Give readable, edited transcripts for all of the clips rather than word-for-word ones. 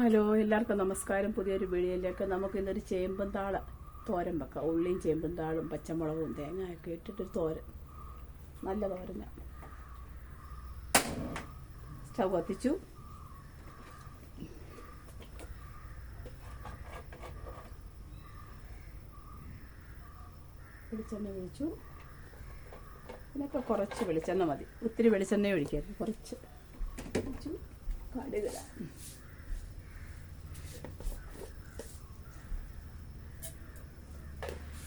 Hello, എല്ലാവർക്കും നമസ്കാരം. പുതിയൊരു വീഡിയോയിലേക്ക് നമുക്ക് ഇന്നൊരു ചേമ്പും താള തോരൻ വെക്കാം. ഉള്ളിയും ചേമ്പും താളും പച്ചമുളകും തേങ്ങയൊക്കെ ഇട്ടിട്ടൊരു തോരൻ, നല്ല തോരന. സ്റ്റൗ കത്തിച്ചു, വെളിച്ചെണ്ണ ഒഴിച്ചു. ഇതിനൊക്കെ കുറച്ച് വെളിച്ചെണ്ണ മതി, ഒത്തിരി വെളിച്ചെണ്ണ ഒഴിക്കരുത്, കുറച്ച് ഒഴിച്ചു. കടുകിടാം,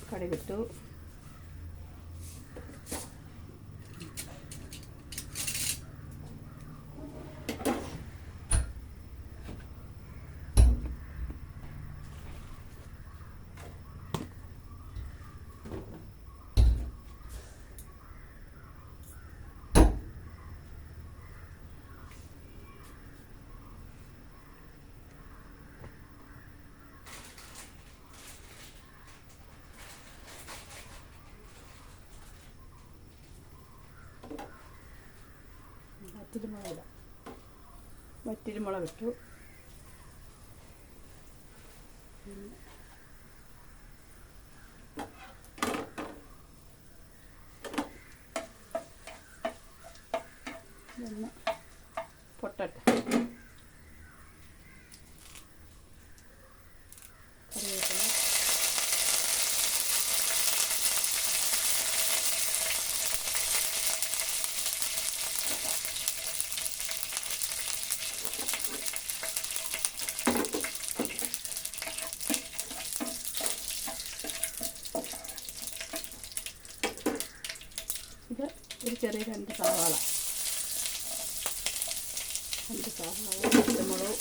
കടുകിട്ടു. വറ്റൽമുളക് ഇടാം, വറ്റൽമുളക് ഇട്ടു. ഒന്ന് പൊട്ടട്ടെ. കറിവേപ്പില, ഇത് ഒരു ചെറിയ രണ്ട് സവാള, പച്ചമുളക്.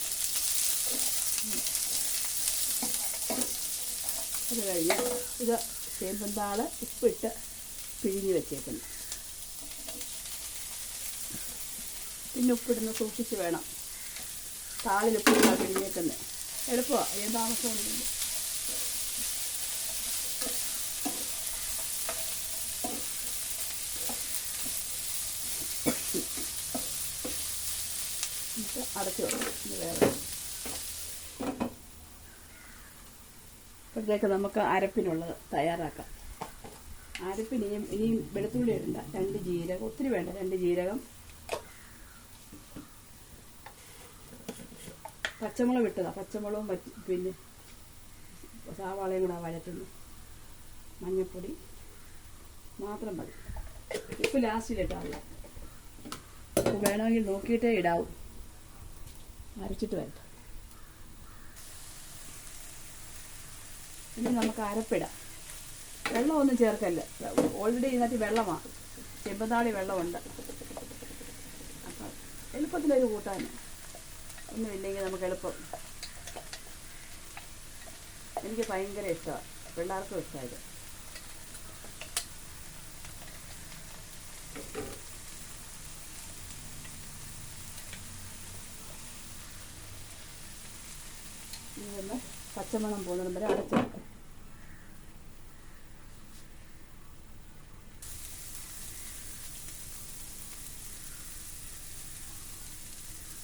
അത് കഴിഞ്ഞ് ഇത് ചേമ്പും താള് ഉപ്പിട്ട് പിഴിഞ്ഞ് വെച്ചേക്കുന്നു. പിന്നെ ഉപ്പിടുന്ന സൂക്ഷിച്ച് വേണം, താളിൽ ഉപ്പിട്ടാണ് പിഴിഞ്ഞേക്കുന്നത്. എളുപ്പമാണ്, ഏത് താമസമൊന്നുമില്ല. അടച്ചു വെക്കും. ഇത് വേറെ ഇപ്പോഴത്തേക്ക് നമുക്ക് അരപ്പിനുള്ളത് തയ്യാറാക്കാം. അരപ്പിന് ഇനിയും വെളുത്തുള്ളി ഇടണ്ട, 2 ജീരകം, ഒത്തിരി വേണ്ട, 2 ജീരകം, പച്ചമുളക് ഇട്ടതാണ്, പച്ചമുളകും പിന്നെ സവാളയും കൂടെ വഴറ്റുന്നു. മഞ്ഞൾപ്പൊടി മാത്രം മതി, ഉപ്പ് ലാസ്റ്റിലിട്ടാവില്ല. വേണമെങ്കിൽ നോക്കിയിട്ടേ ഇടാവൂ, അരച്ചിട്ട് വരട്ടെ. ഇനി നമുക്ക് അരപ്പിടാം. വെള്ളമൊന്നും ചേർക്കല്ല, ഓൾറെഡി ഇതിനകത്ത് വെള്ളമാണ്, ചെമ്പതാളി വെള്ളമുണ്ട്. അപ്പം എളുപ്പത്തിലൊരു കൂട്ടാൻ ഒന്നുമില്ലെങ്കിൽ നമുക്ക് എളുപ്പം. എനിക്ക് ഭയങ്കര ഇഷ്ടമാണ്, പിള്ളേർക്കും ഇഷ്ടമായത്. ഇതൊന്ന് പച്ചമണം പോകുന്നിടം വരെ അടച്ചു വെക്കാം.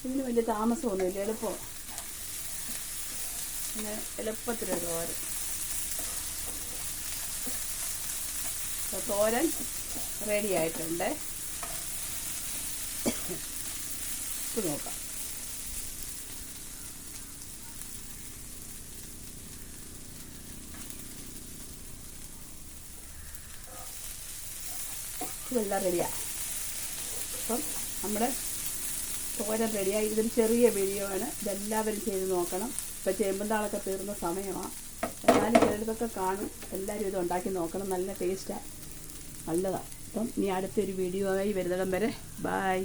ഇതിന് വലിയ താമസമൊന്നുമില്ല, എളുപ്പം. അങ്ങനെ എളുപ്പത്തിലൊരു തോരൻ. തോരൻ റെഡി ആയിട്ടുണ്ട്. ഇത് നോക്കാം. ഇതെല്ലാം റെഡിയാണ്. അപ്പം നമ്മുടെ തോരൻ റെഡിയായി. ഇതൊരു ചെറിയ വീഡിയോ ആണ്, ഇതെല്ലാവരും ചെയ്ത് നോക്കണം. ഇപ്പം ചേമ്പും താളൊക്കെ തീർന്ന സമയമാണ്, എന്നാലും ചിലതൊക്കെ കാണും. എല്ലാവരും ഇത് ഉണ്ടാക്കി നോക്കണം, നല്ല ടേസ്റ്റാണ്, നല്ലതാണ്. അപ്പം ഇനി അടുത്തൊരു വീഡിയോ ആയി വരുന്നിടം വരെ ബായ്.